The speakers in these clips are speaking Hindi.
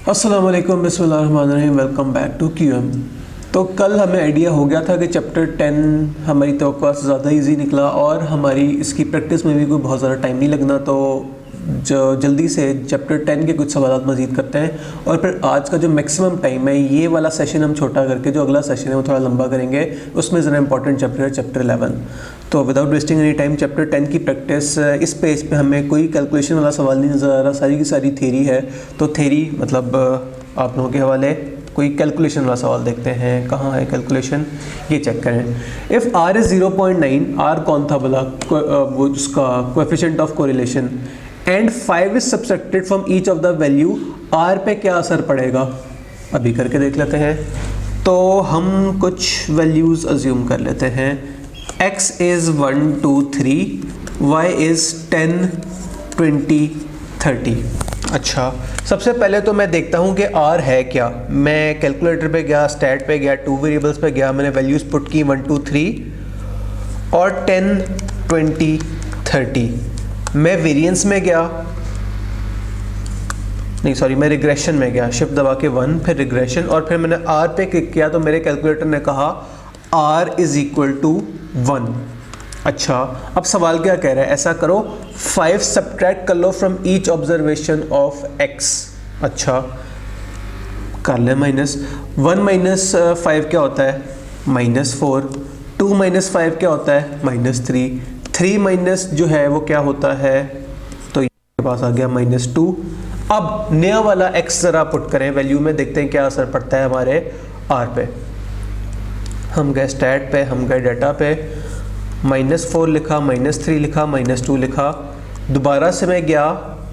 अस्सलाम वालेकुम, बिस्मिल्लाहिर्रहमानिर्रहीम। Welcome back to QM। तो कल हमें आइडिया हो गया था कि चैप्टर 10 हमारी तवक्को से ज़्यादा इजी निकला और हमारी इसकी प्रैक्टिस में भी कोई बहुत ज़्यादा टाइम नहीं लगना, तो जो जल्दी से चैप्टर 10 के कुछ सवाल मज़ीद करते हैं और फिर आज का जो मैक्सिमम टाइम है ये वाला सेशन हम छोटा करके जो अगला सेशन है वो थोड़ा लंबा करेंगे। उसमें ज़रा इंपॉर्टेंट चैप्टर है चैप्टर 11। तो without wasting any time chapter 10 की प्रैक्टिस, इस पेज पे हमें कोई कैलकुलेशन वाला सवाल नहीं नज़र आ रहा, सारी की सारी थ्योरी है। तो थ्योरी मतलब आप लोगों के हवाले कोई कैलकुलेशन वाला सवाल देखते हैं। कहाँ है कैलकुलेशन, ये चेक करें। इफ़ R इज़ 0.9, R कौन था बोला, वो उसका coefficient of correlation, and 5 is subtracted from each of the value, R पे क्या असर पड़ेगा अभी करके देख लेते हैं। तो हम कुछ वैल्यूज़ अज्यूम कर लेते हैं। X is 1 2 3, Y is 10 20 30। अच्छा, सबसे पहले तो मैं देखता हूँ कि R है क्या। मैं कैलकुलेटर पे गया, स्टैट पे गया, 2 वेरिएबल्स पे गया, मैंने वैल्यूज़ पुट की 1 2 3 और 10 20 30। मैं वेरिएंस में गया, नहीं सॉरी, मैं रिग्रेशन में गया, शिफ्ट दबा के 1, फिर रिग्रेशन, और फिर मैंने R पे क्लिक किया तो मेरे कैलकुलेटर ने कहा R इज़ इक्वल टू 1। अच्छा, अब सवाल क्या कह रहा है, ऐसा करो 5 सब्ट्रैक्ट कर लो from each observation of X। अच्छा, कर ले माइनस 1 माइनस 5 क्या होता है, -4, 2 माइनस 5 क्या होता है, -3, 3 माइनस जो है वो क्या होता है, तो ये पास आ गया -2। अब नया वाला X ज़रा पुट करें वैल्यू में, देखते हैं क्या असर पड़ता है हमारे R पे। हम गए स्टैट पे, हम गए डाटा पे, -4 लिखा, -3 लिखा, -2 लिखा। दोबारा से मैं गया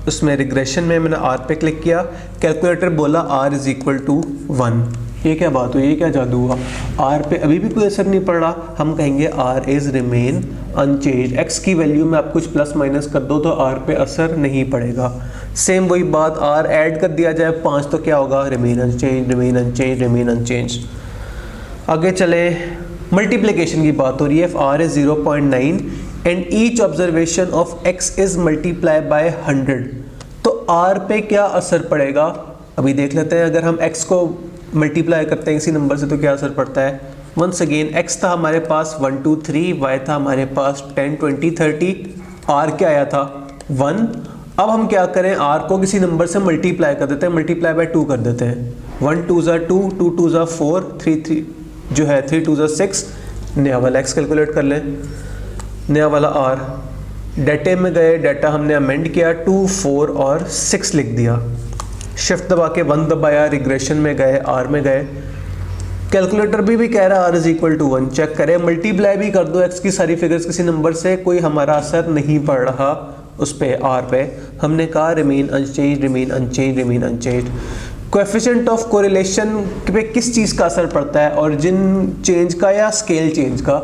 उसमें रिग्रेशन में, मैंने R पे क्लिक किया, कैलकुलेटर बोला R इज़ इक्वल टू 1। ये क्या बात हुई, ये क्या जादू हुआ, R पे अभी भी कोई असर नहीं पड़ रहा। हम कहेंगे R is remain unchange. X की वैल्यू में आप कुछ प्लस माइनस कर दो तो R पे असर नहीं पड़ेगा। सेम वही बात, R ऐड कर दिया जाए 5 तो क्या होगा, remain unchange, remain unchange, remain unchange. आगे चले, मल्टीप्लिकेशन की बात हो रही है। If R is 0.9 and each observation of X is multiply by 100, तो R पे क्या असर पड़ेगा अभी देख लेते हैं। अगर हम X को मल्टीप्लाई करते हैं इसी नंबर से तो क्या असर पड़ता है। वंस अगेन X था हमारे पास 1 2 3, Y था हमारे पास 10 20 30, R क्या आया था 1। अब हम क्या करें, R को किसी नंबर से मल्टीप्लाई कर देते हैं, मल्टीप्लाई बाय 2 कर देते हैं। 1 2 ज़ा 2, 2 2 ज़ा 4, 3 3 जो है 3 2 ज़ा 6। नया वाला X कैलकुलेट कर लें, नया वाला R। डाटे में गए, डाटा हमने अमेंड किया, 2 4 और 6 लिख दिया, शिफ्ट दबा के 1 दबाया, रिग्रेशन में गए, R में गए। कैलकुलेटर भी कह रहा है R is equal to 1। Check करें, मल्टीप्लाई भी कर दो X की सारी फिगर्स किसी नंबर से, कोई हमारा असर नहीं पड़ रहा उस पे R पे। हमने कहा remain unchange, remain unchange, remain unchange. Coefficient of correlation पे किस चीज़ का असर पड़ता है, ओरिजिन चेंज का या स्केल चेंज का।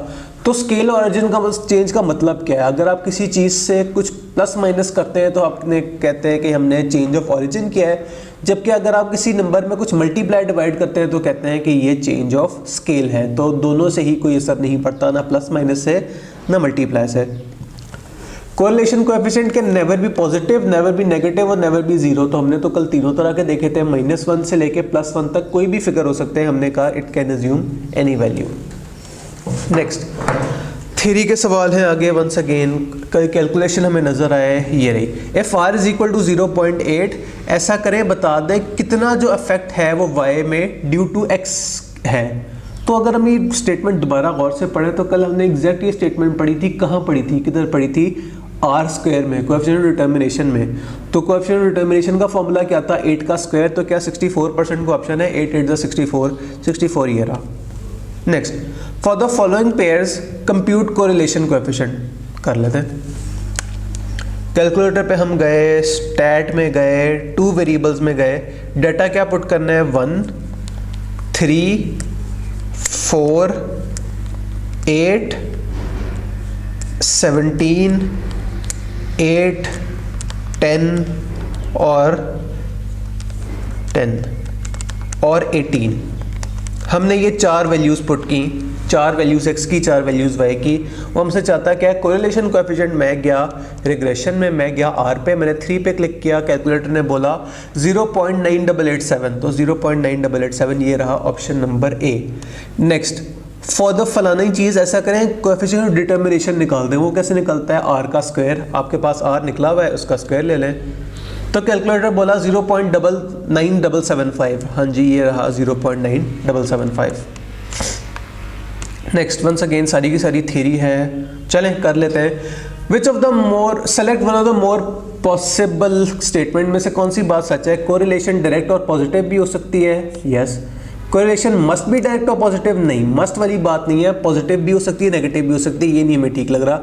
तो स्केल और ओरिजिन का चेंज का मतलब क्या है, अगर आप किसी चीज़ से कुछ प्लस माइनस करते हैं तो आपने कहते हैं कि हमने चेंज ऑफ ओरिजिन किया है, जबकि अगर आप किसी नंबर में कुछ मल्टीप्लाई डिवाइड करते हैं तो कहते हैं कि ये चेंज ऑफ स्केल है। तो दोनों से ही कोई असर नहीं पड़ता, ना प्लस माइनस से ना मल्टीप्लाई से। Correlation coefficient can never be positive, never be negative और नेवर बी जीरो। तो हमने तो कल तीनों तरह के देखे थे, -1 से लेके +1 तक कोई भी फिगर हो सकते हैं। हमने कहा it can assume any value. Next theory के सवाल हैं आगे। वंस अगेन कैलकुलेशन हमें नजर आए, ये रही। If R is equal to 0.8, ऐसा करें बता दें कितना जो इफेक्ट है वो Y में ड्यू टू X है। तो अगर हम ये स्टेटमेंट दोबारा गौर से पढ़ें तो कल हमने एग्जैक्ट ये स्टेटमेंट पढ़ी थी, कहाँ पढ़ी थी, किधर पढ़ी थी, R स्क्वायर में, कोएफिशिएंट डिटर्मिनेशन में। तो कोएफिशिएंट डिटर्मिनेशन का फॉर्मूला क्या था, 8 का स्क्वायर, तो क्या 64% का ऑप्शन है, 8 8 64, 64 ये रहा। Next, for the following pairs compute correlation coefficient कर लेते हैं। कैलकुलेटर पे हम गए, स्टैट में गए, 2 वेरिएबल्स में गए, डाटा क्या पुट करना है, 1 3 4 8 17 8 10 और 18। हमने ये 4 वैल्यूज़ पुट की, 4 वैल्यूज x की 4 वैल्यूज y की। वो हमसे चाहता है क्या है, कोरिलेशन कोएफिशिएंट। मैं गया रिग्रेशन में, मैं गया r पे, मैंने 3 पे क्लिक किया, कैलकुलेटर ने बोला 0.9887, तो 0.9887 ये रहा option number A. Next, for the फलाना ही चीज़ ऐसा करें, कोएफिशिएंट डिटर्मिनेशन निकाल दें। वो कैसे निकलता है, r का स्क्वायर, आपके पास r निकला हुआ है उसका स्क्वायर ले लें। तो कैलकुलेटर बोला 0.9775, हाँ जी ये रहा 0.9775। नेक्स्ट, वंस अगेन सारी की सारी थ्योरी है, चलें कर लेते हैं। Which of the more, select one of the more possible statement में से कौन सी बात सच है। कोरिलेशन डायरेक्ट और पॉजिटिव भी हो सकती है, यस। कोरिलेशन मस्ट भी डायरेक्ट और पॉजिटिव, नहीं, मस्ट वाली बात नहीं है, पॉजिटिव भी हो सकती है, नेगेटिव भी हो सकती है, ये नहीं हमें ठीक लग रहा।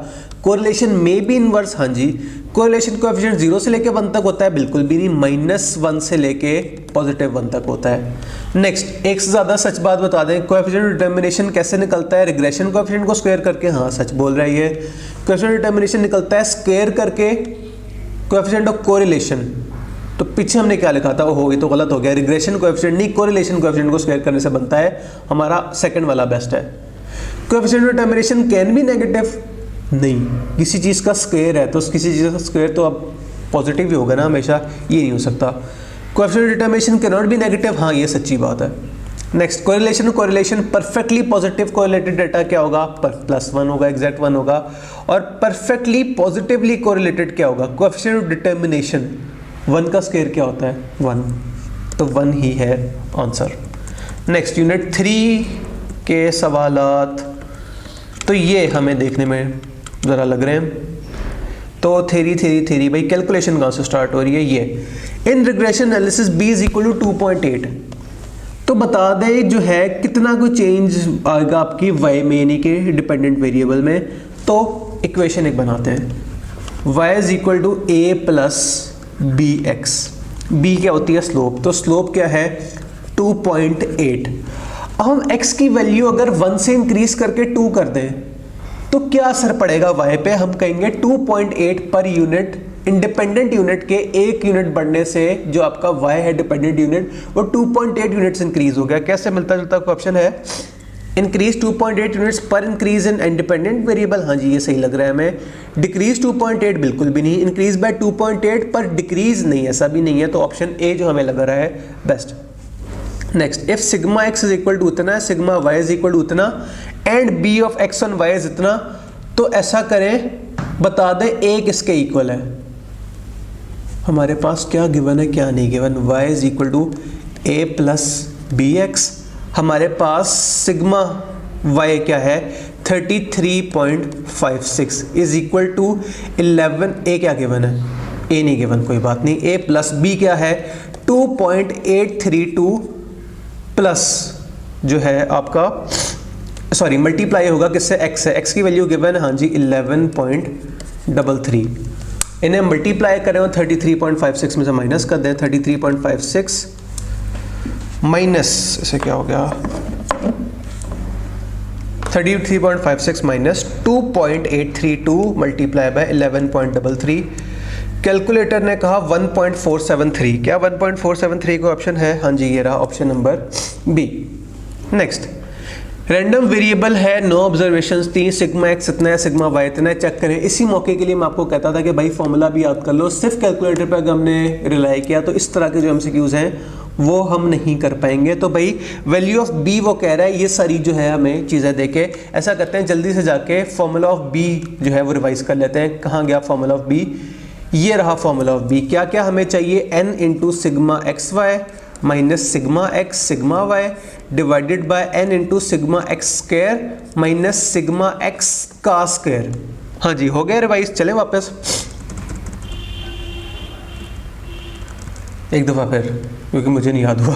कोरिलेशन में भी इनवर्स, हाँ जी। कोरिलेशन कोएफिशिएंट 0 से लेके 1 तक होता है, बिल्कुल भी नहीं, -1 से लेके +1 तक होता है। नेक्स्ट, एक से ज़्यादा सच बात बता दें, कोएफिशिएंट डिटर्मिनेशन कैसे निकलता है, रिग्रेशन कोएफिशिएंट को स्क्वायर करके, हाँ सच बोल रहा है ये। कोएफिशिएंट डिटर्मिनेशन निकलता है स्क्वायर करके कोएफिशिएंट ऑफ कोरिलेशन। तो पीछे हमने क्या लिखा था, वो ये तो गलत हो गया, रिग्रेशन कोएफिशिएंट नहीं, कोरिलेशन कोएफिशिएंट को स्क्वायर करने से बनता है, हमारा सेकंड वाला बेस्ट है। Coefficient determination can be negative, नहीं, किसी चीज़ का स्क्वायर है तो किसी चीज़ का स्क्वायर तो अब पॉजिटिव ही होगा ना हमेशा, ये नहीं हो सकता। Coefficient determination can not B negative, हाँ ये सच्ची बात है। Next, correlation correlation perfectly positive correlated data क्या होगा, +1 होगा, एग्जैक्ट 1 होगा। और परफेक्टली पॉजिटिवली कोरिलेटेड क्या होगा, कोएफिशिएंट डिटर्मिनेशन 1 का स्क्वायर क्या होता है, 1, तो 1 ही है आंसर। नेक्स्ट, यूनिट 3 के सवालात, तो ये हमें देखने में ज़रा लग रहे हैं। तो थेरी भाई कैलकुलेशन कहाँ से स्टार्ट हो रही है, ये in regression analysis b is equal to 2.8। तो बता दें जो है कितना कोई चेंज आएगा आपकी y में, यानी कि डिपेंडेंट वेरिएबल में। तो इक्वेशन एक बनाते हैं, y is equal to a plus bx। b क्या होती है, स्लोप, तो स्लोप क्या है 2.8। अब हम x की वैल्यू अगर 1 से इंक्रीज करके 2 कर दें तो क्या असर पड़ेगा y पे, हम कहेंगे 2.8 पर यूनिट, इंडिपेंडेंट यूनिट के 1 यूनिट बढ़ने से जो आपका y है डिपेंडेंट यूनिट वो 2.8 यूनिट्स इंक्रीज हो गया। कैसे मिलता जुलता ऑप्शन है, इंक्रीज 2.8 यूनिट्स पर इंक्रीज इन इंडिपेंडेंट वेरिएबल, हाँ जी ये सही लग रहा है हमें। डिक्रीज 2.8 बिल्कुल भी नहीं, इंक्रीज बाय 2.8 पर डिक्रीज नहीं, ऐसा भी नहीं है, तो ऑप्शन ए जो हमें लग रहा है best. Next, if sigma x is equal to उतना, sigma y is equal to उतना and b of x on y is इतना, तो ऐसा करें, बता दें a किसके इक्वल है। हमारे पास क्या गिवन है क्या नहीं given, y is equal to a plus bx, हमारे पास सिग्मा y क्या है 33.56 इज इक्वल टू 11, a क्या गिवन है, a नहीं गिवन, कोई बात नहीं, a प्लस b क्या है 2.832 प्लस जो है आपका, सॉरी मल्टीप्लाई होगा किससे, x से, x की वैल्यू गिवन है हाँ जी 11.33, इन्हें मल्टीप्लाई करें और 33.56 में से माइनस कर दें, 33.56 माइनस, इसे क्या हो गया 33.56 माइनस 2.832 मल्टीप्लाई बाय 11.33। कैलकुलेटर ने कहा 1.473, क्या 1.473 का ऑप्शन है, हाँ जी ये रहा option number b. Next, random variable है, नो ऑब्जर्वेशंस थी, सिग्मा एक्स इतना है, सिग्मा वाई इतना है, चेक करें। इसी मौके के लिए मैं आपको कहता था कि भाई फॉर्मूला भी याद कर लो, सिर्फ कैलकुलेटर पर अगर हमने रिलाई किया तो इस तरह के जो एमसीक्यूज हैं वो हम नहीं कर पाएंगे। तो भाई वैल्यू ऑफ बी वो कह रहा है, ये सारी जो है हमें चीज़ें देके ऐसा करते हैं, जल्दी से जाके फॉर्मूला ऑफ बी जो है वो रिवाइज कर लेते हैं। कहाँ गया फॉर्मूला ऑफ बी, ये रहा फॉर्मूला ऑफ बी। क्या क्या हमें चाहिए, n into sigma x y minus sigma x sigma y divided by n into sigma x square minus sigma x का स्क्वायर। हाँ जी हो गया रिवाइज, चले वापस एक दफ़ा फिर, क्योंकि मुझे नहीं याद हुआ।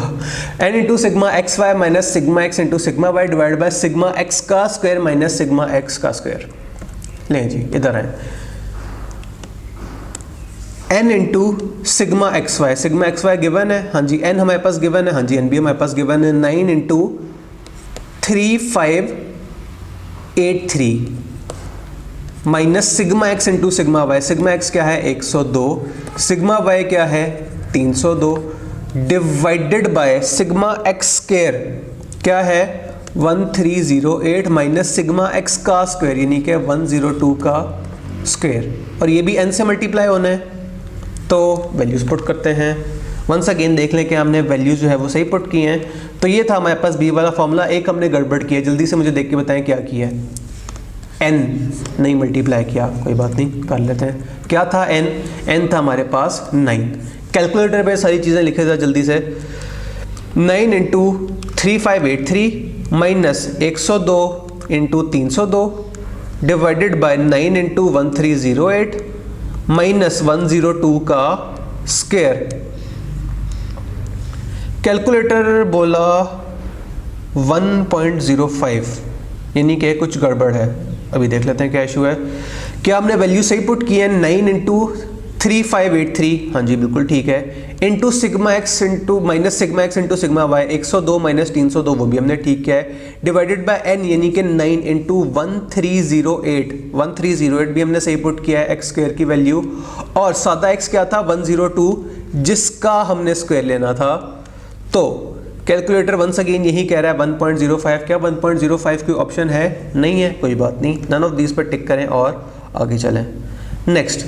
n into sigma x y minus sigma x into sigma y divide by sigma x का स्क्वायर माइनस सिग्मा एक्स का स्क्वायर। लें जी इधर आए, n into sigma x y, sigma x y given है हाँ जी, n हमारे पास गिवन है हाँ जी, n भी हमारे पास गिवन है, 9 into 3583 minus sigma x into sigma y, sigma x क्या है 102, सिग्मा वाई क्या है 302 divided by sigma x square क्या है 1308 माइनस सिग्मा एक्स का स्क्वायर यानी कि 102 का स्क्वायर, और ये भी n से मल्टीप्लाई होना है, तो वैल्यूज़ पुट करते हैं। वंस अगेन देख लें कि हमने वैल्यूज़ जो है वो सही पुट की हैं। तो ये था हमारे पास b वाला फॉर्मूला। एक हमने गड़बड़ किया, जल्दी से मुझे देख के बताएं क्या किया है। n नहीं मल्टीप्लाई किया, कोई बात नहीं, कर लेते हैं। क्या था n था हमारे पास 9। कैलकुलेटर पे सारी चीज़ें लिखे थे जल्दी से। 9 into 3583 minus 102 into 302 divided bye 9 into 1308 minus 102 का स्क्वायर। कैलकुलेटर बोला 1.05 यानी कि कुछ गड़बड़ है। अभी देख लेते हैं क्या इशू है। क्या हमने वैल्यू सही पुट की है? 9 इंटू 3583, हाँ जी बिल्कुल ठीक है, into sigma x into minus sigma x into sigma y, 102 minus 302 वो भी हमने ठीक किया है, डिवाइडेड बाय n यानी कि 9 इंटू 1308 भी हमने सही पुट किया है एक्स स्क्वायर की वैल्यू, और सादा x क्या था 102 जिसका हमने स्क्वायर लेना था। तो कैलकुलेटर वंस अगेन यही कह रहा है 1.05। क्या 1.05 कोई ऑप्शन है? नहीं है, कोई बात नहीं, नन ऑफ दीज पर टिक करें और आगे चलें। नेक्स्ट,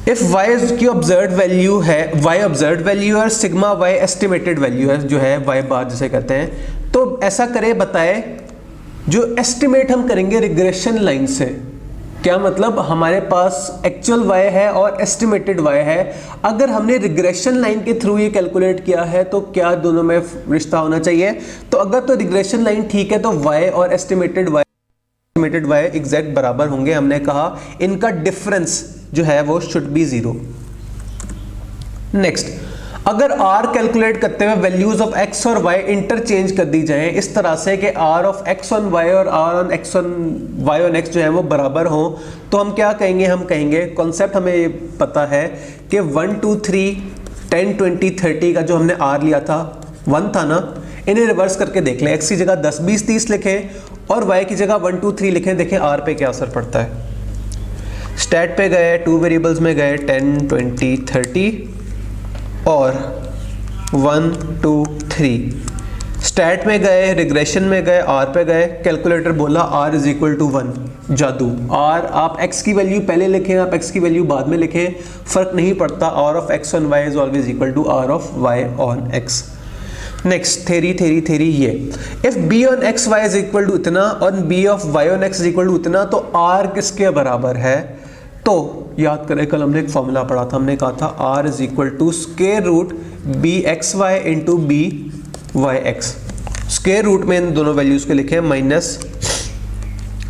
इफ y की ऑब्जर्व्ड वैल्यू है, y ऑब्जर्व्ड वैल्यू और सिग्मा y एस्टिमेटेड वैल्यू है, जो है y बार जिसे कहते हैं, तो ऐसा करें, बताए जो एस्टिमेट हम करेंगे रिग्रेशन लाइन से। क्या मतलब? हमारे पास एक्चुअल y है और एस्टिमेटेड y है। अगर हमने रिग्रेशन लाइन के थ्रू ये कैलकुलेट किया है तो क्या दोनों में रिश्ता होना चाहिए? तो अगर तो रिग्रेशन लाइन ठीक है तो y और एस्टिमेटेड y एग्जैक्ट बराबर होंगे। हमने कहा इनका डिफरेंस जो है वो शुड बी 0। नेक्स्ट, अगर r कैलकुलेट करते हुए वैल्यूज ऑफ x और y इंटरचेंज कर दी जाएं इस तरह से कि r of x on y और r on x on y on x जो है वो बराबर हो, तो हम क्या कहेंगे? हम कहेंगे, कॉन्सेप्ट हमें पता है कि 1 2 3 10 20 30 का जो हमने r लिया था 1 था ना, इन्हें रिवर्स करके देख लें। x की जगह 10 20 30 लिखें और y की जगह 1 2 3 लिखें, देखें r पे क्या असर पड़ता है। स्टैट पे गए, 2 वेरिएबल्स में गए 10 20 30 और 1 2 3, स्टैट में गए, रिग्रेशन में गए, r पे गए, कैलकुलेटर बोला r इज इक्वल टू 1। जादू, r आप x की वैल्यू पहले लिखें, आप x की वैल्यू बाद में लिखें, फर्क नहीं पड़ता, r of x on y is always equal to r of y on x। Next, theory ये, if b on x y is equal to इतना और b of y on x is equal to इतना, तो r किसके बराबर है? तो याद करें, कल हमने एक फॉर्मूला पढ़ा था, हमने कहा था r is equal to square root b x y into b y x. Square root में इन दोनों वैल्यूज के लिखे minus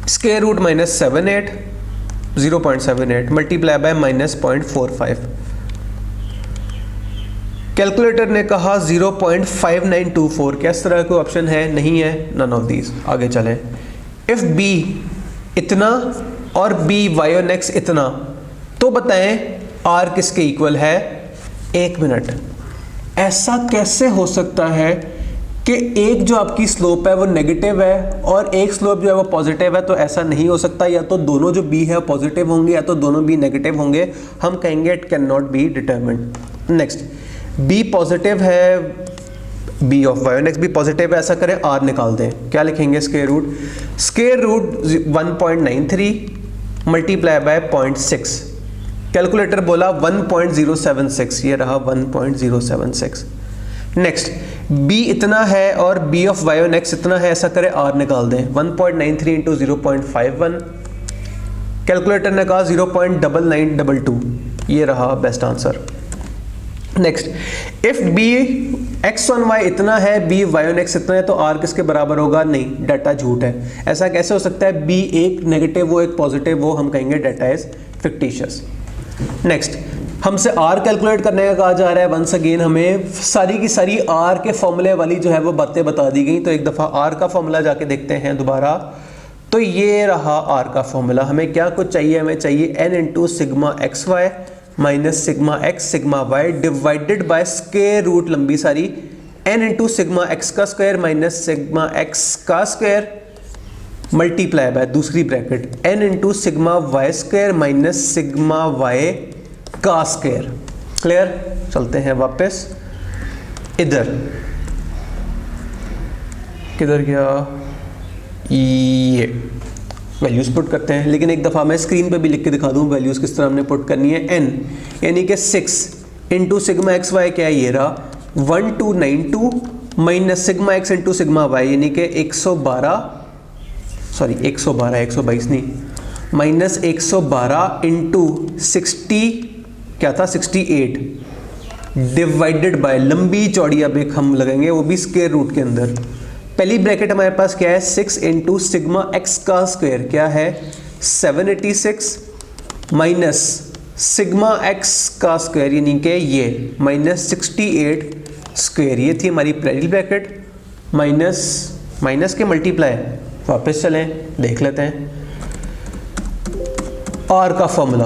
square root minus 0.78 multiply by minus 0.45। Calculator ने कहा 0.5924। क्या इस तरह कोई ऑप्शन है? नहीं है, नन ऑफ दीज। आगे चलें, इफ b इतना और b y ऑन x इतना, तो बताएं r किसके इक्वल है? 1 मिनट, ऐसा कैसे हो सकता है कि एक जो आपकी स्लोप है वो नेगेटिव है और एक स्लोप जो है वो पॉजिटिव है? तो ऐसा नहीं हो सकता, या तो दोनों जो b है पॉजिटिव होंगे या तो दोनों b नेगेटिव होंगे। हम कहेंगे it can not be determined. Next, b positive है, b of y on x भी पॉजिटिव है, ऐसा करें r निकाल दें। क्या लिखेंगे? Square root 1.93 multiply by 0.6। Calculator बोला 1.076, ये रहा 1.076। नेक्स्ट, b इतना है और b of y on x इतना है, ऐसा करें r निकाल दें। 1.93 इंटू 0.51, कैलकुलेटर ने कहा 0.9922, ये रहा best answer. Next, if b x on y इतना है, b y ऑन x इतना है, तो r किसके बराबर होगा? नहीं, डाटा झूठ है। ऐसा कैसे हो सकता है? b एक नेगेटिव वो एक पॉजिटिव वो, हम कहेंगे डाटा इज फिक्टिशियस। नेक्स्ट, हमसे r कैलकुलेट करने का कहा जा रहा है। वंस अगेन हमें सारी की सारी r के फॉर्मूले वाली जो है वो बातें बता दी गई, तो एक दफ़ा r का फॉर्मूला जाके देखते हैं दोबारा। तो ये रहा r का फॉर्मूला। हमें क्या कुछ चाहिए? हमें चाहिए n into sigma x y minus sigma x sigma y divided by square root लंबी सारी n इंटू सिग्मा एक्स का स्क्वायर माइनस सिग्मा एक्स का स्क्वायर मल्टीप्लाई बाय दूसरी bracket n into sigma y square minus sigma y का स्क्वायर। क्लियर? चलते हैं वापस इधर। किधर गया, ये वैल्यूज़ पुट करते हैं। लेकिन एक दफ़ा मैं स्क्रीन पे भी लिख के दिखा दूँ वैल्यूज़ किस तरह हमने पुट करनी है। n यानी कि 6 इंटू सिग्मा एक्स वाई क्या है, ये रहा 1292 minus sigma x into sigma y यानी कि 122 नहीं, माइनस 112 इंटू 60 क्या था 68 डिवाइडेड बाय लंबी चौड़ी अब एक हम लगाएंगे वो भी स्क्वायर रूट के अंदर। पहली ब्रैकेट हमारे पास क्या है 6 इंटू सिग्मा एक्स का स्क्वायर क्या है 786 माइनस सिग्मा एक्स का स्क्वायर यानी कि ये माइनस 68 स्क्वायर, ये थी हमारी पहली ब्रैकेट। माइनस के मल्टीप्लाई, वापस चलें देख लेते हैं आर का फॉर्मूला।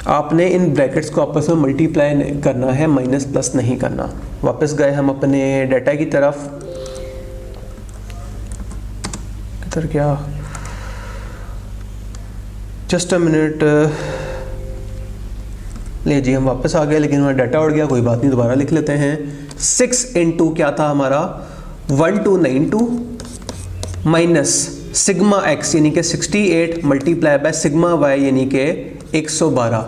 आपने इन ब्रैकेट्स को आपस में मल्टीप्लाई करना है, माइनस प्लस नहीं करना। वापस गए हम अपने डाटा की तरफ, इधर क्या, जस्ट अ मिनट, ले जी हम वापस आ गए लेकिन हमारा डाटा उड़ गया, कोई बात नहीं दोबारा लिख लेते हैं। 6 इंटू क्या था हमारा 1292 माइनस सिग्मा एक्स यानी कि 68 मल्टीप्लाई बाय सिग्मा वाई यानी कि 112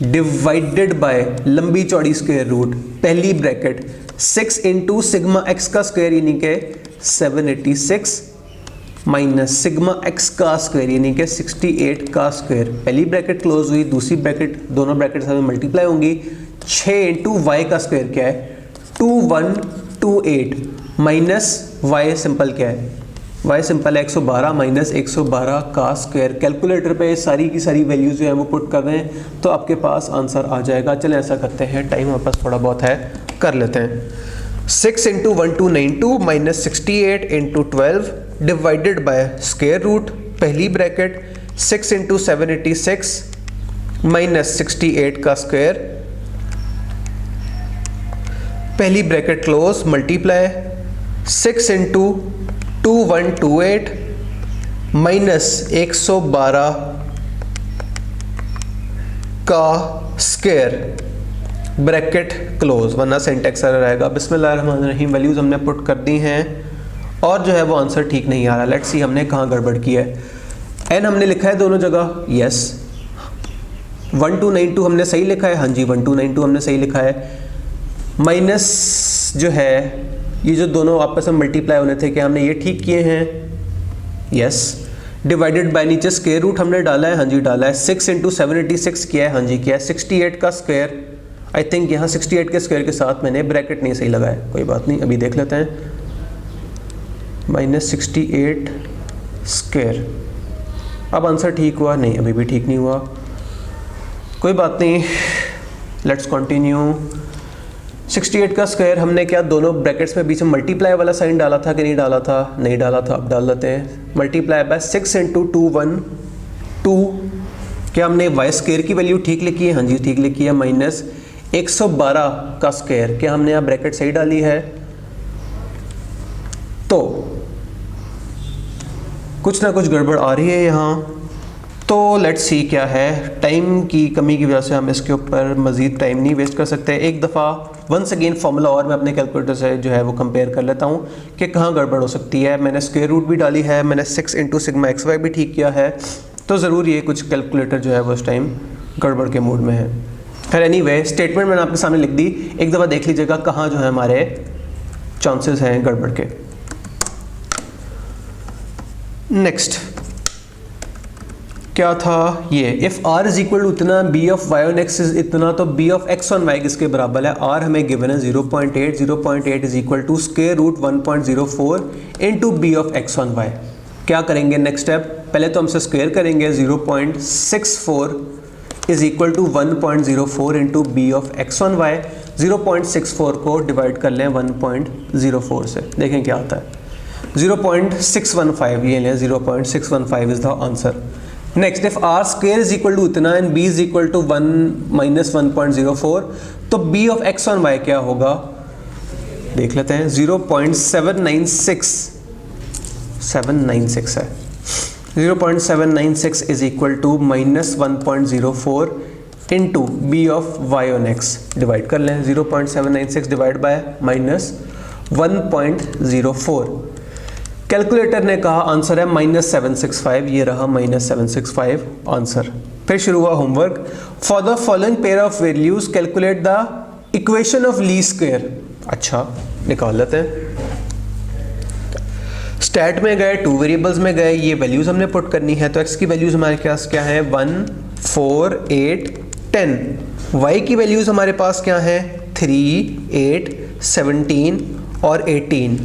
डिवाइडेड बाय लंबी चौड़ी स्क्वायर रूट पहली ब्रैकेट 6 इंटू सिग्मा एक्स का स्क्वायर यानी कि 786 माइनस सिग्मा एक्स का स्क्वायर यानी कि 68 का स्क्वायर, पहली ब्रैकेट क्लोज हुई, दूसरी ब्रैकेट, दोनों ब्रैकेट्स हमें मल्टीप्लाई होंगी। 6 इंटू वाई का स्क्वायर क्या है 2128 माइनस वाई सिंपल क्या है, वाई सिंपल है 112 माइनस 112 का स्क्वायर। कैलकुलेटर पे सारी की सारी वैल्यूज जो है वो पुट कर रहे हैं तो आपके पास आंसर आ जाएगा। चलें ऐसा करते हैं, टाइम हमारे पास थोड़ा बहुत है, कर लेते हैं। 6 into 1292 minus 68 into 12 divided by square root पहली ब्रैकेट 6 इंटू 786 माइनस 68 का स्क्वायर पहली bracket close multiply 6 into 2128 minus 112 का स्क्वायर ब्रैकेट क्लोज, वरना सिंटैक्स एरर आएगा। बिस्मिल्लाहिर्रहमानिर्रहीम, वैल्यूज हमने पुट कर दी हैं और जो है वो आंसर ठीक नहीं आ रहा। लेट्स सी हमने कहाँ गड़बड़ की है। एन हमने लिखा है दोनों जगह, यस। 1292 हमने सही लिखा है, हाँ जी 1292 हमने सही लिखा है। माइनस जो है ये जो दोनों आपस में मल्टीप्लाई होने थे, क्या हमने ये ठीक किए हैं, यस। डिवाइडेड बाय नीचे स्क्वायर रूट हमने डाला है, हाँ जी डाला है। 6 इंटू 786 किया है, हाँ जी किया है। 68 का स्क्वायर, आई थिंक यहाँ 68 के स्क्वायर के साथ मैंने ब्रैकेट नहीं सही लगाया, कोई बात नहीं अभी देख लेते हैं। माइनस 68 स्क्वायर, अब आंसर ठीक हुआ नहीं, अभी भी ठीक नहीं हुआ, कोई बात नहीं, लेट्स कंटिन्यू। 68 का स्क्वायर हमने क्या दोनों ब्रैकेट्स में बीच में मल्टीप्लाई वाला साइन डाला था कि नहीं डाला था, नहीं डाला था, अब डाल देते हैं। मल्टीप्लाई बाय 6 इंटू 212, क्या हमने वाई स्क्वायर की वैल्यू ठीक लिखी है, हाँ जी ठीक लिखी है। माइनस 112 का स्क्वायर, क्या हमने यहाँ ब्रैकेट सही डाली है, तो कुछ ना कुछ गड़बड़ आ रही है यहाँ। तो लेट्स सी क्या है, टाइम की कमी की वजह से हम इसके ऊपर मज़ीद टाइम नहीं वेस्ट कर सकते। एक दफ़ा वंस अगेन फॉर्मूला और मैं अपने कैलकुलेटर से जो है वो कंपेयर कर लेता हूँ कि कहाँ गड़बड़ हो सकती है। मैंने स्क्वायर रूट भी डाली है, मैंने 6 इंटू सिग्मा एक्स वाई भी ठीक किया है, तो ज़रूर ये कुछ कैलकुलेटर जो है वो इस टाइम गड़बड़ के मूड में है। खैर एनीवे, स्टेटमेंट मैंने आपके सामने लिख दी, एक दफ़ा देख लीजिएगा कहाँ जो है हमारे चांसेस हैं गड़बड़ के। नेक्स्ट क्या था ये, if r is equal to इतना, b of y on x is इतना, तो b of x on y किसके बराबर है, r हमें गिवन है 0.8, 0.8 is equal to square root 1.04 into b of x on y। क्या करेंगे नेक्स्ट स्टेप, पहले तो हमसे स्क्वायर करेंगे, 0.64 is equal to 1.04 into B of x on y। 0.64 को डिवाइड कर लें 1.04 से, देखें क्या आता है, 0.615, ये लें 0.615 is the answer. Next, if R square is equal to इतना and B is equal to 1 minus 1.04, तो B of X on Y क्या होगा, देख लेते हैं। 0.796 है, 0.796 is equal to minus 1.04 into B of Y on X, divide कर लें। 0.796 डिवाइड बाय माइनस 1.04। कैलकुलेटर ने कहा आंसर है -765, ये रहा -765 आंसर। फिर शुरू हुआ homework. For the following pair of values calculate the equation of least square. अच्छा, निकाल लेते हैं। स्टैट में गए, टू वेरिएबल्स में गए, ये वैल्यूज हमने पुट करनी है। तो एक्स की वैल्यूज हमारे पास क्या है, 1, 4, 8, 10। वाई की वैल्यूज हमारे पास क्या है, 3, 8, 17 और 18।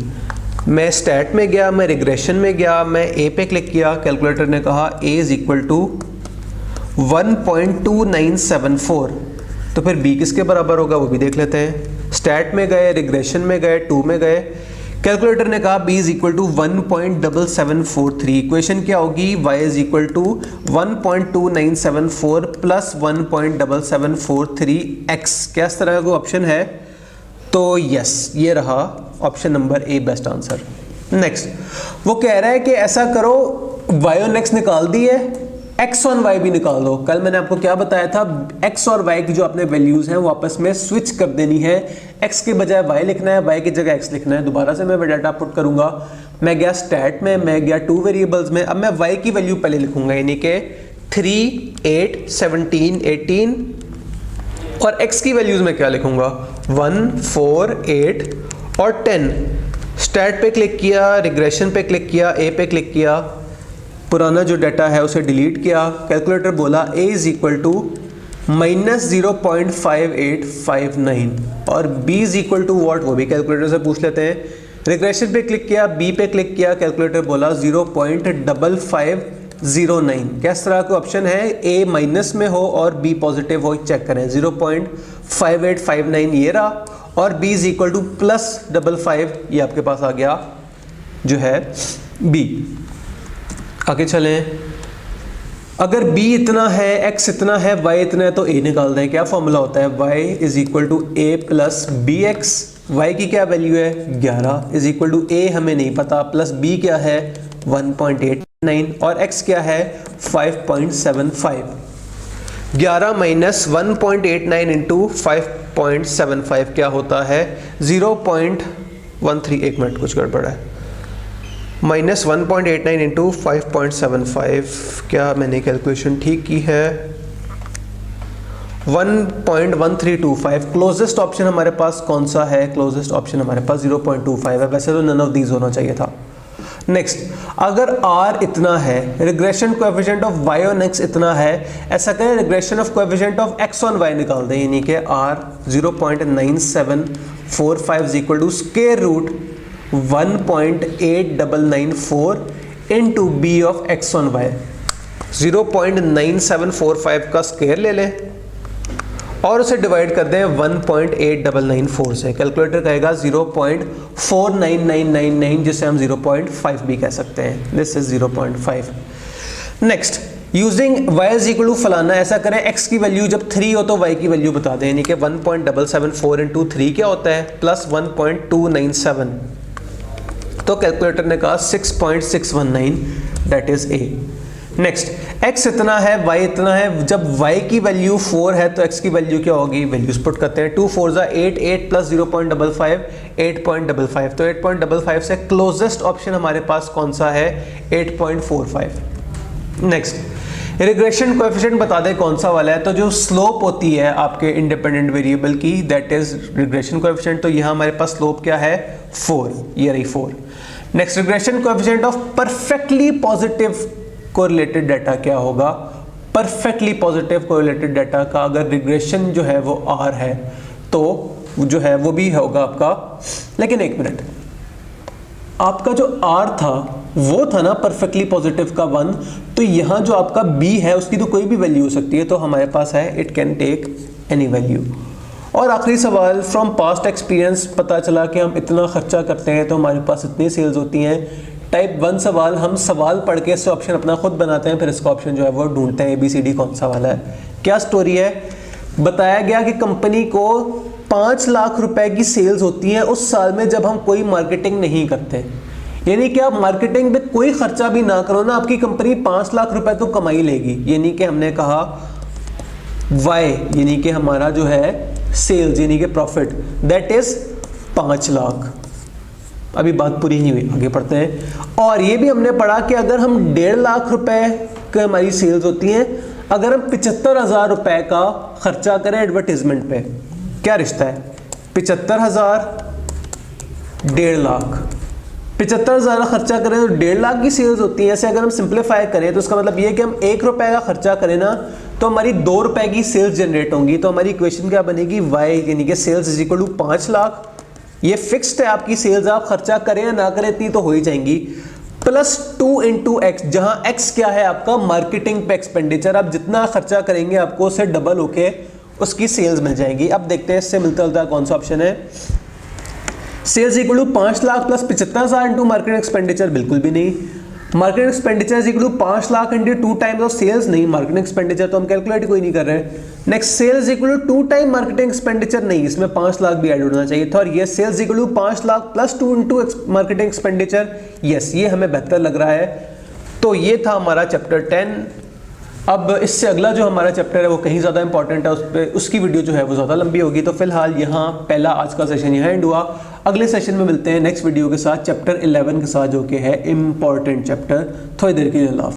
मैं स्टैट में गया, मैं रिग्रेशन में गया, मैं ए पे क्लिक किया। कैलकुलेटर ने कहा ए इज इक्वल टू 1.2974। तो फिर बी किसके बराबर होगा वो भी देख लेते हैं। स्टैट में गए, रिग्रेशन में गए, टू में गए, कैलकुलेटर ने कहा b is equal to 1.7743। Equation क्या होगी, y is equal to 1.2974 plus 1.7743x। क्या इस तरह का ऑप्शन है? तो यस, ये रहा option number A best answer. Next, वो कह रहा है कि ऐसा करो, y और x निकाल दिए, x और y भी निकाल दो। कल मैंने आपको क्या बताया था, x और y की जो अपने वैल्यूज हैं वो आपस में स्विच कर देनी है। x के बजाय y लिखना है, y की जगह x लिखना है। दोबारा से मैं डाटा पुट करूंगा। मैं गया स्टैट में, मैं गया टू वेरिएबल्स में। अब मैं y की वैल्यू पहले लिखूंगा, यानी कि 3, 8, 17, 18 और x की वैल्यूज में क्या लिखूंगा, 1, 4, 8 और 10। स्टैट पे क्लिक किया, रिग्रेशन पे क्लिक किया, ए पे क्लिक किया, पुराना जो डाटा है उसे डिलीट किया। कैलकुलेटर बोला a इज इक्वल टू -0.5859 और b is equal to what, वो भी कैलकुलेटर से पूछ लेते हैं। रिग्रेशन पे क्लिक किया, b पे क्लिक किया, कैलकुलेटर बोला 0.5509। किस तरह का ऑप्शन है, a माइनस में हो और b पॉजिटिव हो, चेक करें। 0.5859 ये रहा और b इज इक्वल टू +55, ये आपके पास आ गया जो है b। आगे चलें, अगर b इतना है, x इतना है, y इतना है तो a निकाल दें। क्या फॉर्मूला होता है, y is equal to a plus bx। y की क्या वैल्यू है, 11 इज इक्वल टू a हमें नहीं पता, प्लस b क्या है 1.89 और x क्या है 5.75। 11 माइनस 1.89 इंटू 5.75 क्या होता है 0.13। एक मिनट, कुछ गड़बड़ है। माइनस 1.89 इंटू 5.75, क्या मैंने कैलकुलेशन ठीक की है, 1.1325। क्लोजेस्ट ऑप्शन हमारे पास कौन सा है, क्लोजेस्ट ऑप्शन हमारे पास 0.25 है। वैसे तो नन ऑफ दीज होना चाहिए था। नेक्स्ट, अगर r इतना है, रिग्रेशन कोएफिशिएंट ऑफ y और x इतना है, ऐसा करें regression of coefficient of x और y निकाल दें, यानी कि r 0.9745 is equal to square root 1.8994 into B of x on y। 0.9745 का स्क्वायर ले लें और उसे डिवाइड कर दें 1.8994 से। कैलकुलेटर कहेगा 0.49999, जिसे हम 0.5 भी कह सकते हैं। This is 0.5। Next, using y is equal to फलाना, ऐसा करें x की वैल्यू जब 3 हो तो y की वैल्यू बता दें, यानी कि 1.774 इंटू 3 क्या होता है, प्लस 1.297। तो कैलकुलेटर ने कहा 6.619, that is a। Next, x इतना है, y इतना है। जब y की वैल्यू 4 है तो x की वैल्यू क्या होगी, वैल्यूज पुट करते हैं। 2 4 8, 8 प्लस 0.55 8.55। तो 8.55 से क्लोजेस्ट ऑप्शन हमारे पास कौन सा है, 8.45। नेक्स्ट, रिग्रेशन कोएफिशिएंट बता दें कौन सा वाला है। तो जो स्लोप होती है आपके इंडिपेंडेंट वेरिएबल की, दैट इज रिग्रेशन कोएफिशिएंट। तो यहाँ हमारे पास स्लोप क्या है, 4, ये रही 4। Next, regression coefficient of perfectly positive correlated data क्या होगा, परफेक्टली पॉजिटिव कोरिलेटेड डाटा का अगर रिग्रेशन जो है वो r है तो जो है वो भी होगा आपका। लेकिन एक मिनट, आपका जो r था वो था ना परफेक्टली पॉजिटिव का 1, तो यहाँ जो आपका b है उसकी तो कोई भी वैल्यू हो सकती है। तो हमारे पास है it can take any value. और आखिरी सवाल, फ्रॉम पास्ट एक्सपीरियंस पता चला कि हम इतना खर्चा करते हैं तो हमारे पास इतनी सेल्स होती हैं। टाइप 1 सवाल, हम सवाल पढ़ के इससे ऑप्शन अपना खुद बनाते हैं, फिर इसका ऑप्शन जो है वो ढूंढते हैं ABCD कौन सा वाला है। क्या स्टोरी है, बताया गया कि कंपनी को 5 लाख रुपए की सेल्स होती है उस साल में जब हम कोई मार्केटिंग नहीं करते। यानी कि आप मार्केटिंग पे कोई खर्चा भी ना करो ना, आपकी कंपनी 5 लाख रुपए तो कमाई लेगी। यानी कि हमने कहा Y, यानी कि हमारा जो है सेल्स यानी कि प्रॉफिट, दैट इज 5 लाख। अभी बात पूरी नहीं हुई, आगे पढ़ते हैं। और ये भी हमने पढ़ा कि अगर हम 1.5 लाख रुपए की हमारी सेल्स होती हैं, अगर हम 75,000 रुपए का खर्चा करें एडवर्टीजमेंट पे, क्या रिश्ता है? 75,000 1.5 लाख, 75,000 का खर्चा करें तो 1.5 लाख की सेल्स होती है। ऐसे अगर हम सिंप्लीफाई करें तो इसका मतलब ये है कि हम 1 रुपए का खर्चा करें ना तो हमारी 2 रुपए की सेल्स जनरेट होंगी। तो हमारी इक्वेशन क्या बनेगी? y यानी कि sales is equal to 5 lakh. ये फिक्स्ड है आपकी सेल्स, आप खर्चा करें या ना करें इतनी तो हो ही जाएंगी, प्लस 2 इंटू एक्स, जहां x क्या है आपका मार्केटिंग पे एक्सपेंडिचर। आप जितना खर्चा करेंगे आपको उससे डबल होके उसकी सेल्स मिल जाएंगी। अब देखते हैं इससे मिलता जुलता कौन सा ऑप्शन है। Sales equal to 5 lakh plus 75,000 into marketing expenditure, बिल्कुल भी नहीं। Marketing expenditure is equal to 5 lakh into 2 times of sales, नहीं, मार्केटिंग एक्सपेंडिचर तो हम कैलकुलेट कोई नहीं कर रहे हैं। Next sales equal to 2 time marketing expenditure, नहीं, इसमें 5 लाख भी ऐड होना चाहिए था। और ये sales equal to 5 lakh plus 2 into marketing expenditure, yes, ये हमें बेहतर लग रहा है। तो ये था हमारा चैप्टर 10। अब इससे अगला जो हमारा चैप्टर है वो कहीं ज़्यादा इंपॉर्टेंट है, उस पर उसकी वीडियो जो है वो ज़्यादा लंबी होगी। तो फिलहाल यहाँ पहला आज का सेशन यहाँ एंड हुआ। अगले सेशन में मिलते हैं नेक्स्ट वीडियो के साथ, चैप्टर 11 के साथ, जो कि है इंपॉर्टेंट चैप्टर। थोड़ी देर के लिए अल्लाह।